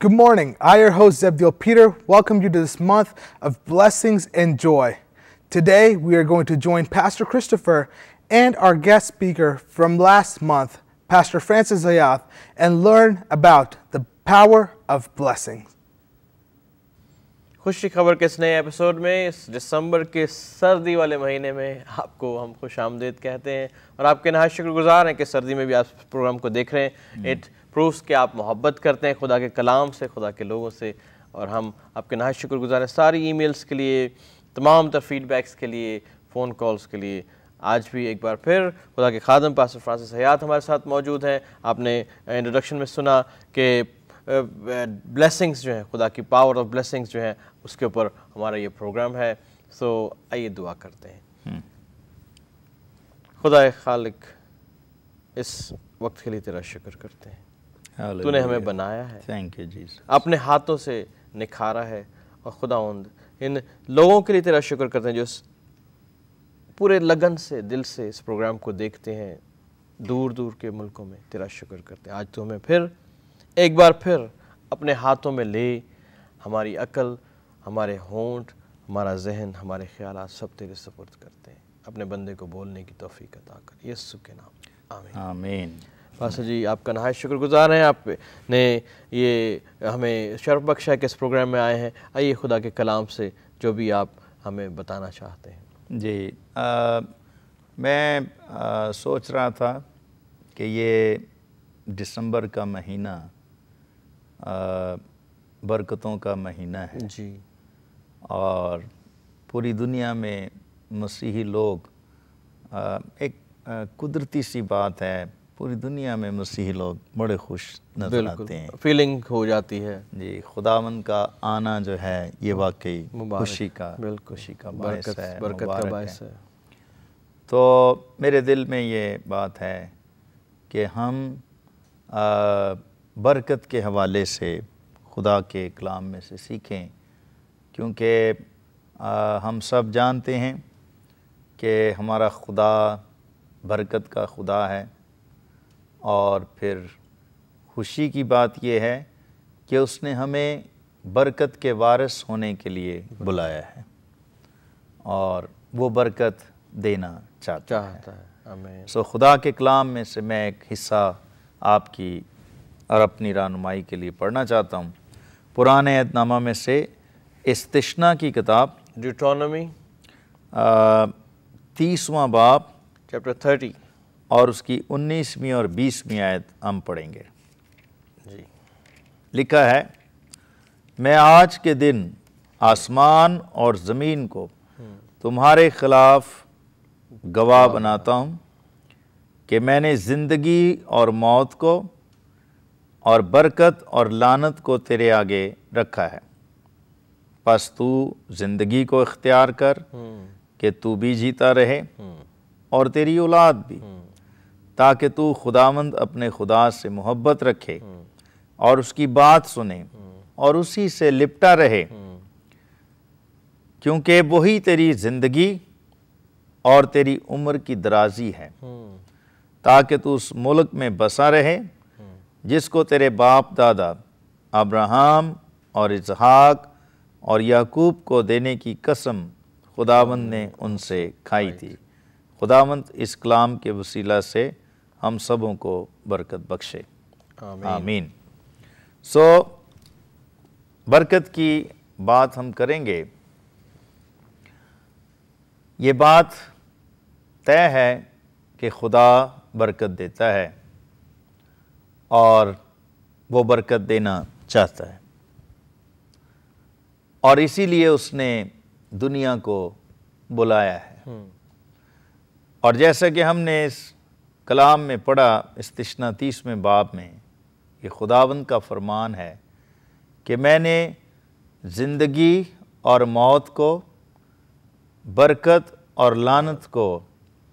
Good morning. I, your host, Zebdiel Peter, welcome you to this month of blessings and joy. Today, we are going to join Pastor Christopher and our guest speaker from last month, Pastor Francis Zayath, and learn about the power of blessings. खुशी खबर के इस नए episode में इस दिसंबर के सर्दी वाले महीने में आपको हम खुश आमदीद कहते हैं और आपके नहायत शुक्रगुजार हैं कि सर्दी में भी आप प्रोग्राम को देख रहे हैं। इट प्रूव्स कि आप मोहब्बत करते हैं खुदा के कलाम से, खुदा के लोगों से, और हम आपके नहायत शुक्रगुजार हैं सारी ईमेल्स के लिए, तमाम तर फीडबैक्स के लिए, फ़ोन कॉल्स के लिए। आज भी एक बार फिर खुदा के खादम पास्टर फ्रांसिस हयात हमारे साथ मौजूद हैं। आपने इंट्रोडक्शन में सुना कि ब्लेसिंग्स जो हैं, खुदा की पावर ऑफ ब्लेसिंग्स जो हैं, उसके ऊपर हमारा ये प्रोग्राम है। सो आइए दुआ करते हैं। खुदा खालिक, इस वक्त के लिए तेरा शुक्र करते हैं। तूने हमें बनाया है, थैंक यू जीसस, अपने हाथों से निखारा है, और खुदावंद इन लोगों के लिए तेरा शुक्र करते हैं जो पूरे लगन से, दिल से इस प्रोग्राम को देखते हैं, दूर दूर के मुल्कों में। तेरा शुक्र करते हैं। आज तो हमें फिर एक बार फिर अपने हाथों में ले, हमारी अकल, हमारे होंठ, हमारा जहन, हमारे ख्यालात सब तेरे सुपुर्द करते हैं। अपने बंदे को बोलने की तौफीक अता कर, यीशु के नाम, आमीन आमीन। पास्टर जी, आपका नहायत शुक्रगुजार हैं, आपने ये हमें शर्फ बख्शा है कि इस प्रोग्राम में आए हैं। आइए खुदा के कलाम से जो भी आप हमें बताना चाहते हैं। जी, मैं सोच रहा था कि ये दिसंबर का महीना बरकतों का महीना है जी, और पूरी दुनिया में मसीही लोग, एक कुदरती सी बात है, पूरी दुनिया में मसीही लोग बड़े खुश नजर आते हैं। फीलिंग हो जाती है जी, खुदावंद का आना जो है ये वाकई खुशी का बायस है, बरकत का बायस है। तो मेरे दिल में ये बात है कि हम बरकत के हवाले से खुदा के कलाम में से सीखें, क्योंकि हम सब जानते हैं कि हमारा खुदा बरकत का खुदा है, और फिर खुशी की बात यह है कि उसने हमें बरकत के वारिस होने के लिए बुलाया है और वो बरकत देना चाहता है। आमीन। सो खुदा के कलाम में से मैं एक हिस्सा आपकी और अपनी रहनुमाई के लिए पढ़ना चाहता हूँ। पुराने अहदनामा में से इस्तिश्ना की किताब, ड्यूटोनॉमी 30वां बाब, चैप्टर 30 और उसकी 19वीं और 20वीं आयत हम पढ़ेंगे। जी, लिखा है, मैं आज के दिन आसमान और ज़मीन को तुम्हारे खिलाफ गवाह बनाता हूँ कि मैंने ज़िंदगी और मौत को और बरकत और लानत को तेरे आगे रखा है। बस तू ज़िंदगी को इख्तियार कर कि तू भी जीता रहे और तेरी औलाद भी, ताकि तू खुदावंद अपने खुदा से मोहब्बत रखे और उसकी बात सुने और उसी से लिपटा रहे, क्योंकि वही तेरी ज़िंदगी और तेरी उम्र की दराजी है, ताकि तू उस मुल्क में बसा रहे जिसको तेरे बाप दादा अब्राहम और इसहाक और याकूब को देने की कसम खुदावंद ने उनसे खाई थी। खुदावंद इस कलाम के वसीला से हम सबों को बरकत बख्शे, आमीन। सो बरकत की बात हम करेंगे। ये बात तय है कि खुदा बरकत देता है और वो बरकत देना चाहता है, और इसीलिए उसने दुनिया को बुलाया है। और जैसा कि हमने इस कलाम में पढ़ा, इस्तिश्ना 30वें बाब में, ये खुदावंद का फरमान है कि मैंने ज़िंदगी और मौत को, बरकत और लानत को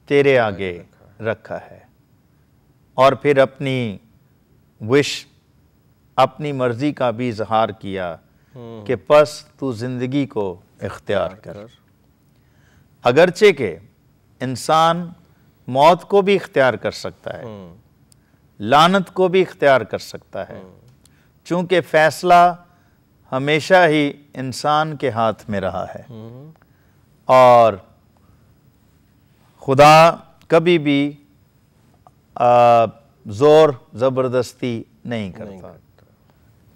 तेरे आगे रखा है, और फिर अपनी विश, अपनी मर्ज़ी का भी इजहार किया कि बस तू ज़िंदगी को इख्तियार कर। अगरचे के इंसान मौत को भी इख्तियार कर सकता है, लानत को भी इख्तियार कर सकता है, चूँकि फ़ैसला हमेशा ही इंसान के हाथ में रहा है और खुदा कभी भी ज़ोर ज़बरदस्ती नहीं करता।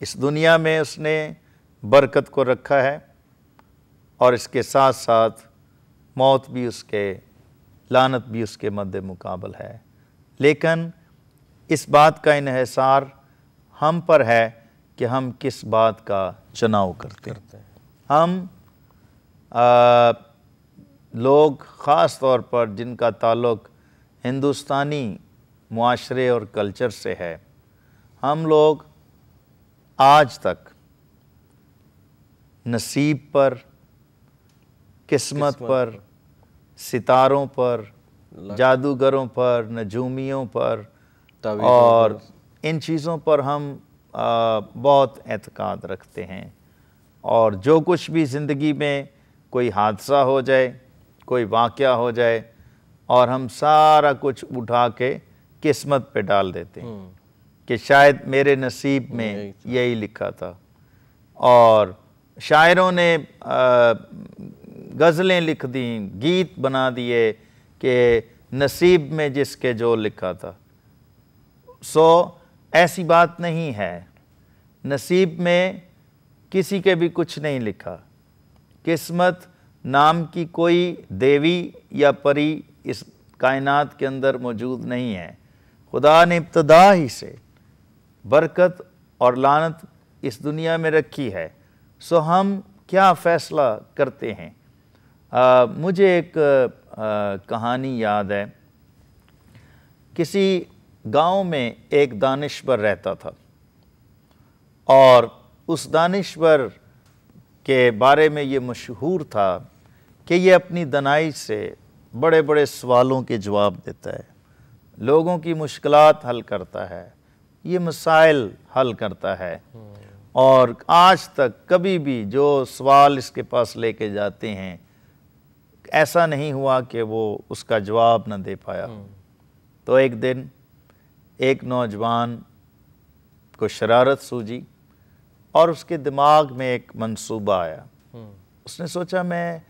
इस दुनिया में उसने बरकत को रखा है और इसके साथ साथ मौत भी उसके, लानत भी उसके मद्दे मुकाबल है। लेकिन इस बात का इन्हिसार हम पर है कि हम किस बात का चुनाव करते हैं। हम लोग ख़ास तौर पर जिनका ताल्लुक़ हिंदुस्तानी मुआशरे और कल्चर से है, हम लोग आज तक नसीब पर, किस्मत पर, सितारों पर, जादूगरों पर, नजूमियों पर और इन चीज़ों पर हम बहुत एतकाद रखते हैं। और जो कुछ भी ज़िंदगी में कोई हादसा हो जाए, कोई वाक़या हो जाए, और हम सारा कुछ उठा के किस्मत पे डाल देते हैं कि शायद मेरे नसीब में यही लिखा था। और शायरों ने गज़लें लिख दी, गीत बना दिए कि नसीब में जिसके जो लिखा था। ऐसी बात नहीं है। नसीब में किसी के भी कुछ नहीं लिखा। किस्मत नाम की कोई देवी या परी इस कायनात के अंदर मौजूद नहीं है। खुदा ने इब्तदा ही से बरकत और लानत इस दुनिया में रखी है। हम क्या फ़ैसला करते हैं? मुझे एक कहानी याद है। किसी गांव में एक दानिश्वर रहता था और उस दानिश्वर के बारे में ये मशहूर था कि ये अपनी दनाई से बड़े बड़े सवालों के जवाब देता है, लोगों की मुश्किलात हल करता है, ये मसाइल हल करता है। और आज तक कभी भी जो सवाल इसके पास लेके जाते हैं, ऐसा नहीं हुआ कि वो उसका जवाब न दे पाया। तो एक दिन एक नौजवान को शरारत सूझी और उसके दिमाग में एक मंसूबा आया। उसने सोचा मैं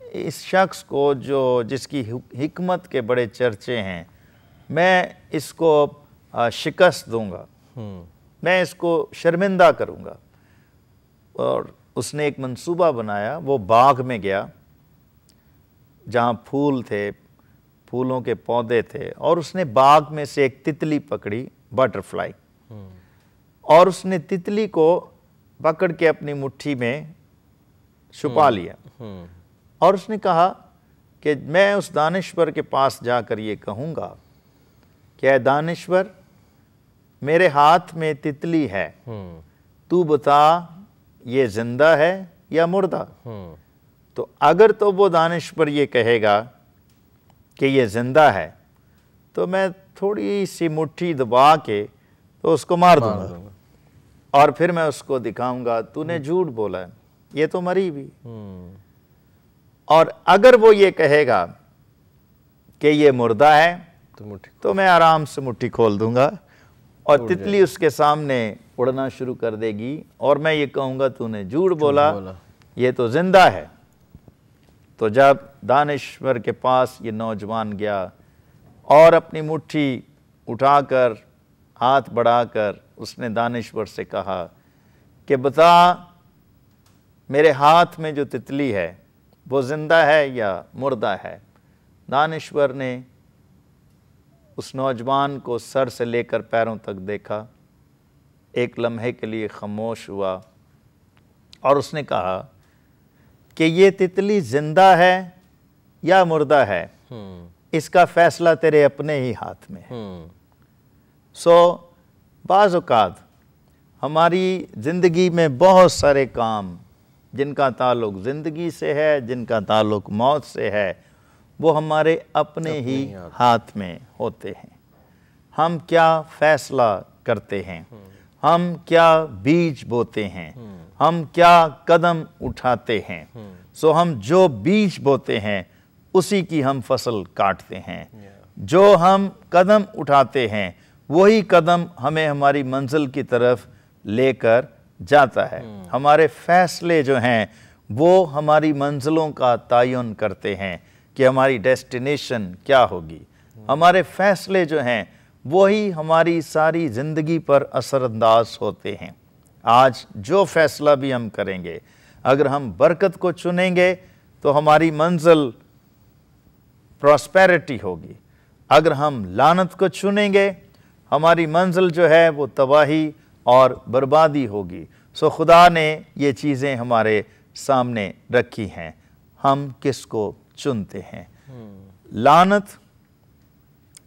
इस शख्स को जो जिसकी हिकमत के बड़े चर्चे हैं, मैं इसको शिकस्त दूंगा, मैं इसको शर्मिंदा करूंगा। और उसने एक मंसूबा बनाया। वो बाग में गया जहाँ फूल थे, फूलों के पौधे थे, और उसने बाग में से एक तितली पकड़ी, बटरफ्लाई, और उसने तितली को पकड़ के अपनी मुट्ठी में छुपा लिया। और उसने कहा कि मैं उस दानिश्वर के पास जाकर ये कहूँगा कि ऐ दानिश्वर, मेरे हाथ में तितली है, तू बता ये जिंदा है या मुर्दा? तो अगर तो वो दानिश्वर ये कहेगा कि ये ज़िंदा है, तो मैं थोड़ी सी मुट्ठी दबा के तो उसको मार दूंगा और फिर मैं उसको दिखाऊंगा तूने झूठ बोला है, ये तो मरी भी। और अगर वो ये कहेगा कि ये मुर्दा है, तो मैं आराम से मुट्ठी खोल दूंगा और तितली उसके सामने उड़ना शुरू कर देगी और मैं ये कहूँगा तूने झूठ बोला, ये तो ज़िंदा है। तो जब दानिश्वर के पास ये नौजवान गया और अपनी मुट्ठी उठाकर, हाथ बढ़ाकर उसने दानिश्वर से कहा कि बता मेरे हाथ में जो तितली है वो ज़िंदा है या मुर्दा है? दानिश्वर ने उस नौजवान को सर से लेकर पैरों तक देखा, एक लम्हे के लिए खामोश हुआ और उसने कहा कि ये तितली जिंदा है या मुर्दा है, इसका फैसला तेरे अपने ही हाथ में है। बाज़ औक़ात हमारी ज़िंदगी में बहुत सारे काम जिनका ताल्लुक़ ज़िंदगी से है, जिनका ताल्लुक़ मौत से है, वो हमारे अपने ही हाथ में होते हैं। हम क्या फ़ैसला करते हैं, हम क्या बीज बोते हैं, हम क्या कदम उठाते हैं। हम जो बीज बोते हैं उसी की हम फसल काटते हैं। जो हम कदम उठाते हैं वही कदम हमें हमारी मंजिल की तरफ लेकर जाता है। हमारे फैसले जो हैं वो हमारी मंजिलों का तयन करते हैं कि हमारी डेस्टिनेशन क्या होगी। हमारे फैसले जो हैं वही हमारी सारी ज़िंदगी पर असरअंदाज होते हैं। आज जो फैसला भी हम करेंगे, अगर हम बरकत को चुनेंगे तो हमारी मंजिल प्रॉस्पेरिटी होगी। अगर हम लानत को चुनेंगे हमारी मंजिल जो है वो तबाही और बर्बादी होगी। सो खुदा ने ये चीज़ें हमारे सामने रखी हैं, हम किसको चुनते हैं। लानत,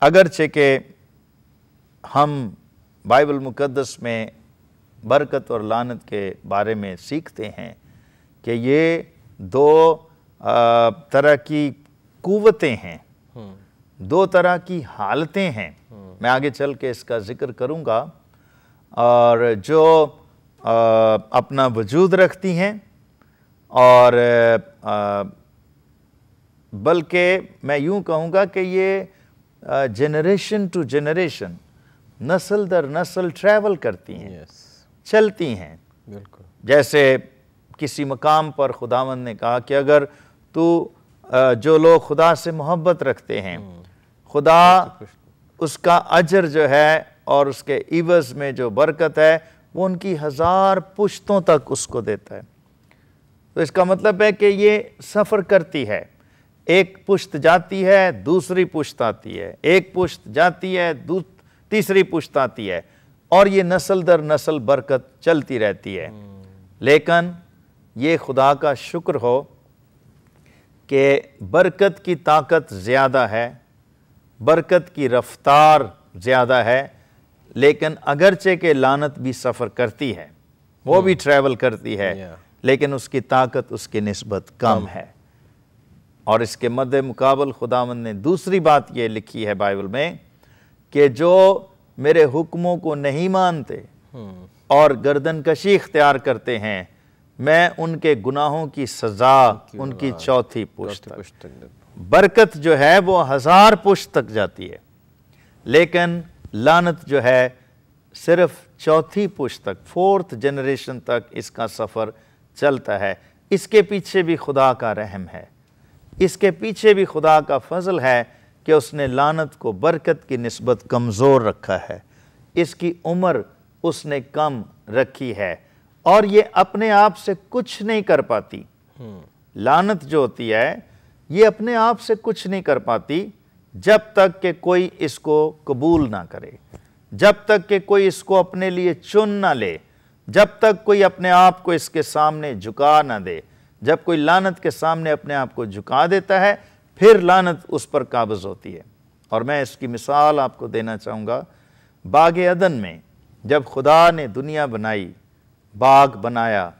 अगरचे के हम बाइबल मुकद्दस में बरकत और लानत के बारे में सीखते हैं कि ये दो तरह की कुव्वतें हैं, दो तरह की हालतें हैं। मैं आगे चल के इसका जिक्र करूँगा। और जो अपना वजूद रखती हैं और बल्कि मैं यूँ कहूँगा कि ये जनरेशन टू जनरेशन, नस्ल दर नस्ल ट्रैवल करती हैं, चलती हैं। बिल्कुल। जैसे किसी मकाम पर खुदावंद ने कहा कि अगर तू जो लोग खुदा से मोहब्बत रखते हैं, खुदा उसका अजर जो है और उसके इवज़ में जो बरकत है वो उनकी 1000 पुश्तों तक उसको देता है। तो इसका मतलब है कि ये सफ़र करती है, एक पुश्त जाती है दूसरी पुश्त आती है, एक पुश्त जाती है तीसरी पुश्त आती है, और ये नस्ल दर नस्ल बरकत चलती रहती है। लेकिन ये खुदा का शुक्र हो कि बरकत की ताकत ज़्यादा है, बरकत की रफ्तार ज़्यादा है, लेकिन अगरचे के लानत भी सफ़र करती है, वो भी ट्रैवल करती है, लेकिन उसकी ताकत उसकी निस्बत कम है। और इसके मद्दे मुकाबल खुदावंद ने दूसरी बात ये लिखी है बाइबल में कि जो मेरे हुक्मों को नहीं मानते और गर्दन कशी इख्तियार करते हैं, मैं उनके गुनाहों की सज़ा उनकी चौथी पुश्त तक। बरकत जो है वो 1000 पुश्त तक जाती है, लेकिन लानत जो है सिर्फ चौथी पुश्त तक, 4th जनरेशन तक इसका सफ़र चलता है। इसके पीछे भी खुदा का रहम है, इसके पीछे भी खुदा का फजल है कि उसने लानत को बरकत की निस्बत कमज़ोर रखा है, इसकी उम्र उसने कम रखी है और ये अपने आप से कुछ नहीं कर पाती। लानत जो होती है ये अपने आप से कुछ नहीं कर पाती जब तक कि कोई इसको कबूल ना करे, जब तक कि कोई इसको अपने लिए चुन ना ले, जब तक कोई अपने आप को इसके सामने झुका ना दे। जब कोई लानत के सामने अपने आप को झुका देता है फिर लानत उस पर काबज़ होती है। और मैं इसकी मिसाल आपको देना चाहूँगा। बाग अदन में जब खुदा ने दुनिया बनाई, बाग बनाया,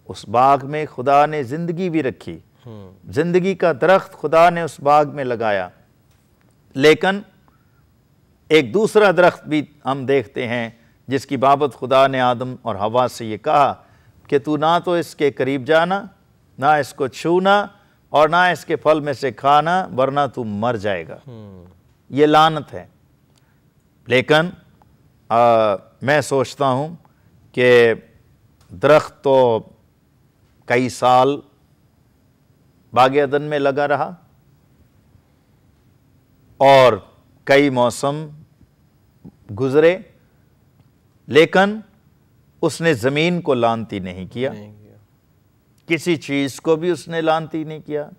उस बाग में खुदा ने ज़िंदगी भी रखी, ज़िंदगी का दरख्त खुदा ने उस बाग में लगाया। लेकिन एक दूसरा दरख्त भी हम देखते हैं जिसकी बाबत खुदा ने आदम और हवा से ये कहा कि तू ना तो इसके करीब जाना, ना इसको छूना और ना इसके फल में से खाना, वरना तू मर जाएगा। ये लानत है। लेकिन मैं सोचता हूँ कि दरख्त तो कई साल बाग अदन में लगा रहा और कई मौसम गुजरे, लेकिन उसने ज़मीन को लानती नहीं किया, किसी चीज़ को भी उसने लानती नहीं किया,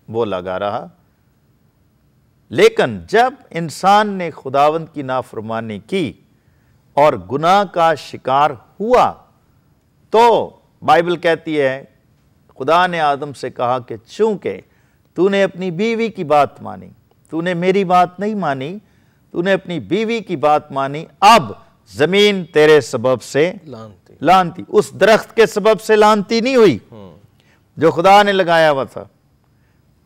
वो लगा रहा। लेकिन जब इंसान ने खुदावंद की नाफरमानी की और गुनाह का शिकार हुआ तो बाइबल कहती है खुदा ने आदम से कहा कि चूंकि तूने अपनी बीवी की बात मानी, तूने मेरी बात नहीं मानी, तूने अपनी बीवी की बात मानी, अब जमीन तेरे सबब से लानती। उस दरख्त के सबब से लानती नहीं हुई जो खुदा ने लगाया हुआ था,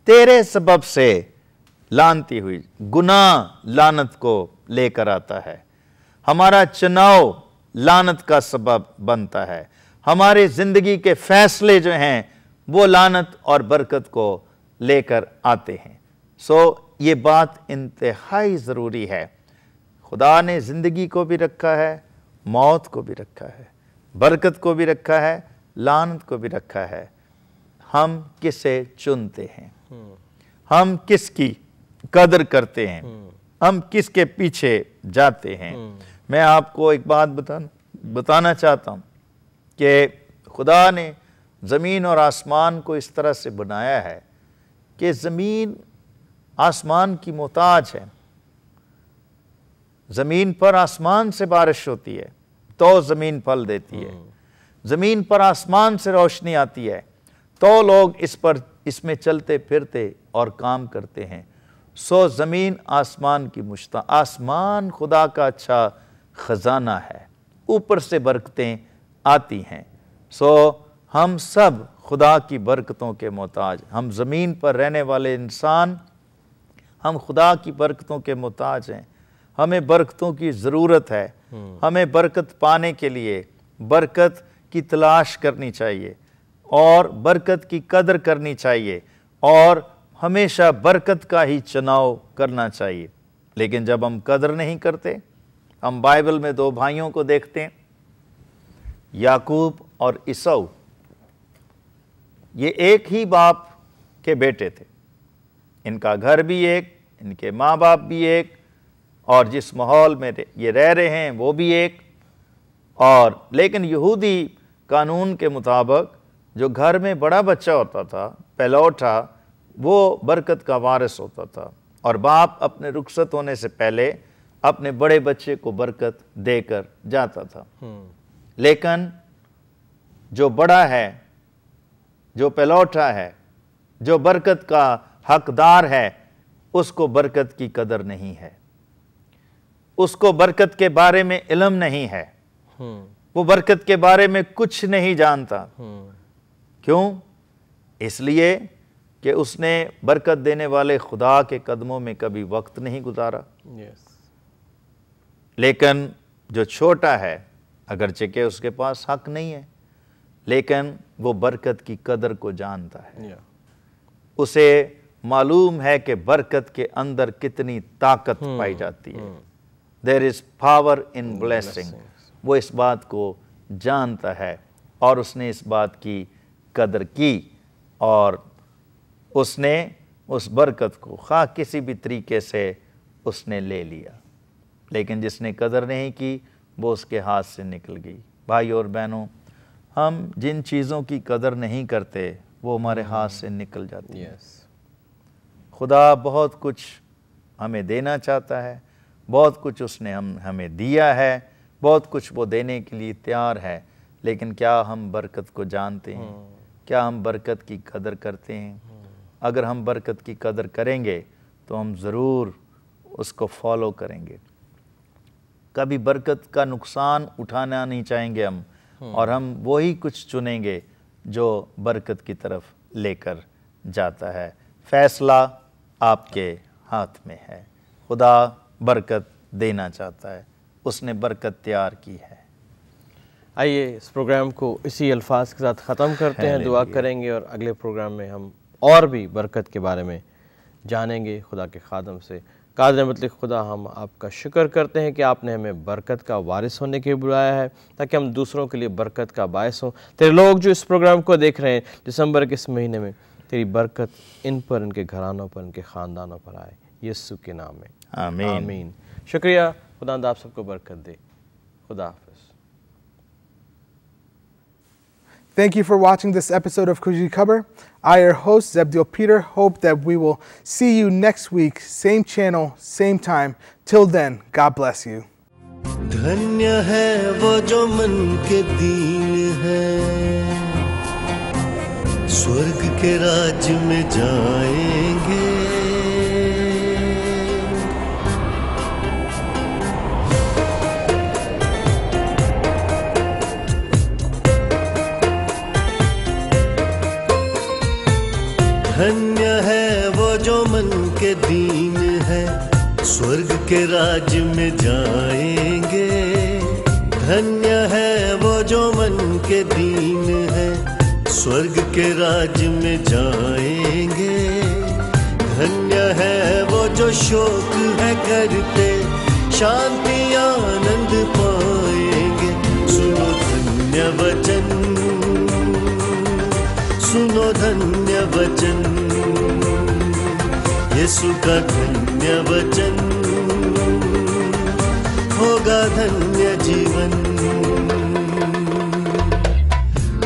तेरे सबब से लानती हुई। गुनाह लानत को लेकर आता है, हमारा चुनाव लानत का सबब बनता है, हमारे जिंदगी के फैसले जो हैं वो लानत और बरकत को लेकर आते हैं। ये बात इंतहाई ज़रूरी है। खुदा ने ज़िंदगी को भी रखा है, मौत को भी रखा है, बरकत को भी रखा है, लानत को भी रखा है। हम किसे चुनते हैं, हम किसकी कदर करते हैं, हम किसके पीछे जाते हैं। मैं आपको एक बात बताना चाहता हूँ कि खुदा ने ज़मीन और आसमान को इस तरह से बनाया है कि ज़मीन आसमान की मोहताज है। ज़मीन पर आसमान से बारिश होती है तो ज़मीन फल देती है, ज़मीन पर आसमान से रोशनी आती है तो लोग इसमें चलते फिरते और काम करते हैं। सो ज़मीन आसमान की मुश्ता, आसमान खुदा का अच्छा ख़जाना है, ऊपर से बरकतें आती हैं। सो हम सब खुदा की बरकतों के मोहताज, हम ज़मीन पर रहने वाले इंसान, हम खुदा की बरकतों के मोहताज हैं। हमें बरकतों की ज़रूरत है। हमें बरकत पाने के लिए बरकत की तलाश करनी चाहिए और बरकत की कदर करनी चाहिए और हमेशा बरकत का ही चुनाव करना चाहिए। लेकिन जब हम कदर नहीं करते, हम बाइबल में दो भाइयों को देखते हैं, याकूब और ईसाऊ। ये एक ही बाप के बेटे थे, इनका घर भी एक, इनके माँ बाप भी एक, और जिस माहौल में ये रह रहे हैं वो भी एक। और लेकिन यहूदी कानून के मुताबिक जो घर में बड़ा बच्चा होता था, पहलौठा, वो बरकत का वारिस होता था और बाप अपने रुखसत होने से पहले अपने बड़े बच्चे को बरकत देकर जाता था। लेकिन जो बड़ा है, जो पहलौठा है, जो बरकत का हकदार है, उसको बरकत की कदर नहीं है, उसको बरकत के बारे में इल्म नहीं है, वो बरकत के बारे में कुछ नहीं जानता। क्यों? इसलिए कि उसने बरकत देने वाले खुदा के कदमों में कभी वक्त नहीं गुजारा। लेकिन जो छोटा है, अगरचे के उसके पास हक नहीं है, लेकिन वो बरकत की कदर को जानता है। उसे मालूम है कि बरकत के अंदर कितनी ताकत पाई जाती है। There is power in blessing. वो इस बात को जानता है और उसने इस बात की कदर की और उसने उस बरकत को खा किसी भी तरीके से उसने ले लिया। लेकिन जिसने कदर नहीं की वो उसके हाथ से निकल गई। भाई और बहनों, हम जिन चीज़ों की कदर नहीं करते वो हमारे हाथ से निकल जाती है। खुदा बहुत कुछ हमें देना चाहता है, बहुत कुछ उसने हमें दिया है, बहुत कुछ वो देने के लिए तैयार है, लेकिन क्या हम बरकत को जानते हैं? क्या हम बरकत की कदर करते हैं? अगर हम बरकत की कदर करेंगे तो हम ज़रूर उसको फॉलो करेंगे। कभी बरकत का नुकसान उठाना नहीं चाहेंगे हम, और हम वही कुछ चुनेंगे जो बरकत की तरफ लेकर जाता है। फैसला आपके हाथ में है। खुदा बरकत देना चाहता है, उसने बरकत तैयार की है। आइए इस प्रोग्राम को इसी अल्फाज के साथ ख़त्म करते हैं, दुआ करेंगे और अगले प्रोग्राम में हम और भी बरकत के बारे में जानेंगे खुदा के खादम से। कादिर मतलब खुदा, हम आपका शुक्र करते हैं कि आपने हमें बरकत का वारिस होने के लिए बुलाया है ताकि हम दूसरों के लिए बरकत का बायस हों। तेरे लोग जो इस प्रोग्राम को देख रहे हैं दिसंबर के इस महीने में, तेरी बरकत इन पर, इनके घरानों पर, इनके ख़ानदानों पर आए, यीशु के नाम में, आमीन। आमीन। शुक्रिया। खुदा आप सबको बरकत दे। खुदा हाफ़िज़। Thank you for watching this episode of Kuji Khabar. I, your host, Zebdiel Peter, hope that we will see you next week, same channel, same time. Till then, God bless you. धन्य है वो जो मन के दीन है, स्वर्ग के राज में जाएंगे। धन्य है वो जो मन के दीन है, स्वर्ग के राज में जाएंगे। धन्य है वो जो मन के दीन है, स्वर्ग के राज में जाएंगे। धन्य है वो जो शोक है करते, शांति आनंद पाएंगे। वचन, सुनो धन्य वचन, यीशु का धन्य वचन, होगा धन्य जीवन।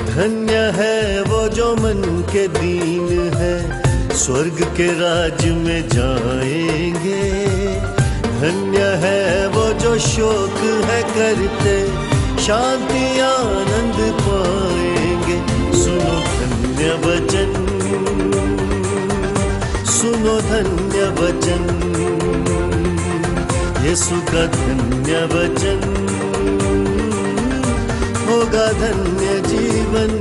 धन्य है वो जो मन के दीन है, स्वर्ग के राज में जाएंगे। धन्य है वो जो शोक है करते, शांति आनंद पाएंगे। सुनो धन्य वचन, सुनो धन्य वचन, यीशु का धन्य वचन, होगा धन्य जीवन।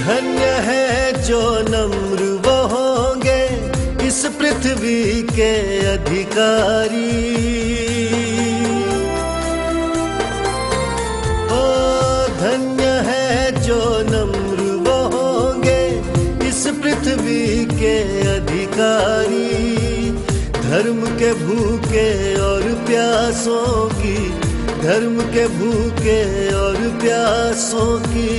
धन्य है जो नम्र वो होंगे, इस पृथ्वी के अधिकारी। ओ धन्य है जो नम्र वो होंगे, इस पृथ्वी के अधिकारी। धर्म के भूखे और प्यासों की, धर्म के भूखे और प्यासों की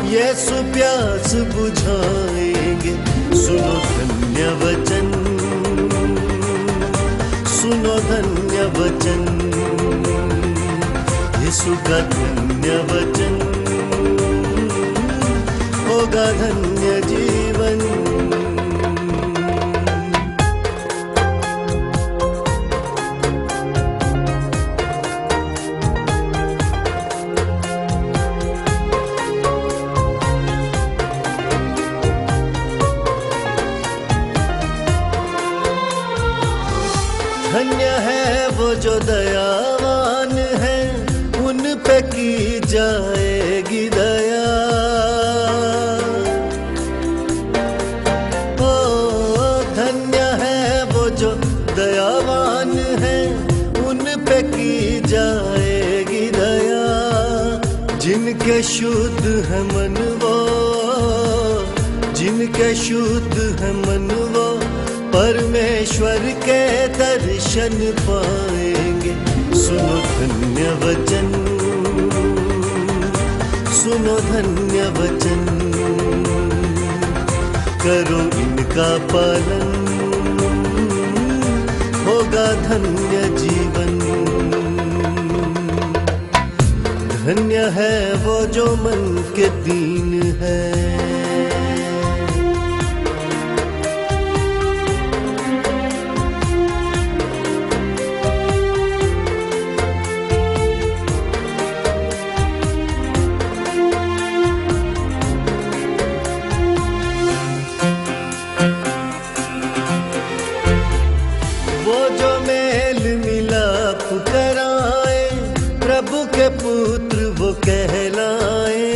यीशु प्यास बुझाएंगे। सुनो धन्य वचन, सुनो धन्य वचन, यीशु का धन्य वचन, होगा धन्य जीवन। धन्य है वो जो दयावान है, उन पे की जाएगी दया। ओ धन्य है वो जो दयावान है, उन पे की जाएगी दया। जिनके शुद्ध है मन वो, जिनके शुद्ध है मन वो, परमेश्वर के दर्शन पाएंगे। सुनो धन्य वचन, सुनो धन्य वचन, करो इनका पालन, होगा धन्य जीवन। धन्य है वो जो मन के दीन है, के पुत्र वो कहलाए।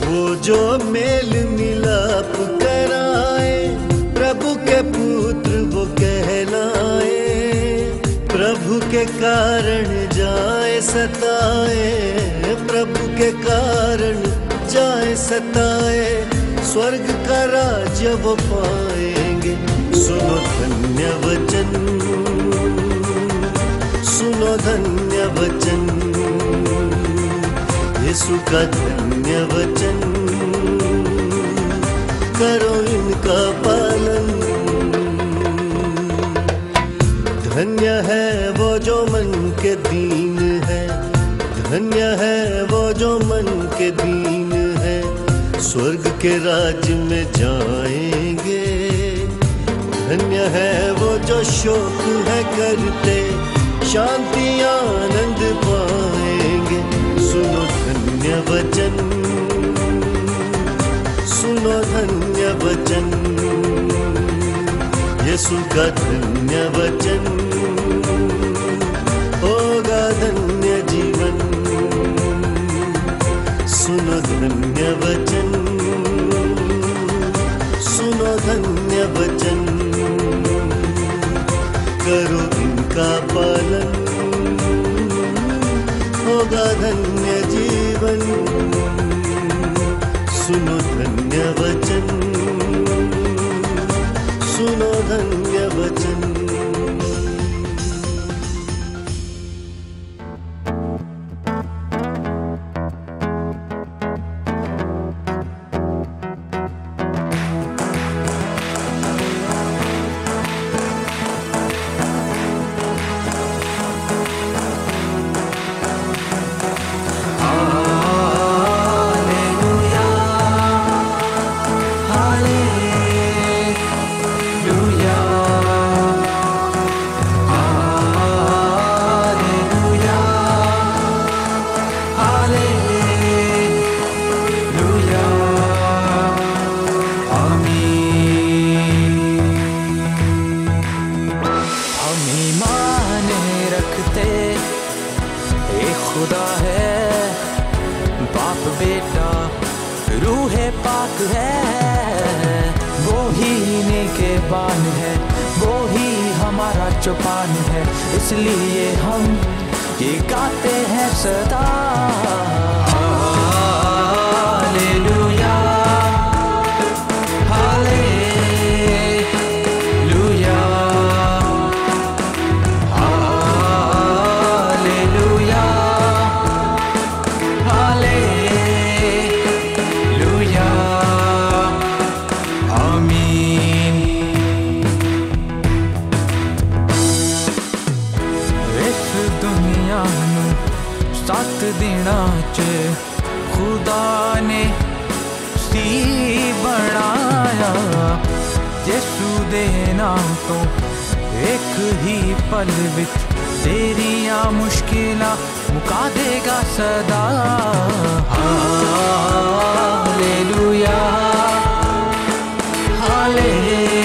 वो जो मेल मिलाप कराए, प्रभु के पुत्र वो कहलाए। प्रभु के कारण जाए सताए, प्रभु के कारण जाए सताए, स्वर्ग का राज्य वो पाएंगे। सुनो धन्य वचन, सुनो धन्य वचन, यीशु का धन्य वचन, करो इनका पालन। धन्य है वो जो मन के दीन है, धन्य है वो जो मन के दीन है, स्वर्ग के राज में जाएंगे। धन्य है वो जो शोक है करते, शांति आनंद पाएंगे। सुनो धन्य वचन, सुनो धन्य वचन, यीशु का धन्य वचन, होगा धन्य जीवन। सुनो धन्य वचन, वचन, करो इनका पालन, होगा धन्य जीवन। सुनो धन्य वचन, सुनो धन्य वचन। खुदा है बाप बेटा रूहे पाक है, वो ही निगहबान है, वो ही हमारा चौपान है, इसलिए हम ये गाते हैं सदा हालेलुया हालेलुया हालेलुया हालेलुया आमीन। इस दुनिया में साथ देना चे खुदा ने सी बनाया, यीशु देना तो एक ही पल विच तेरिया मुश्किलां मुका देगा सदा हालेलुया हालेलुया।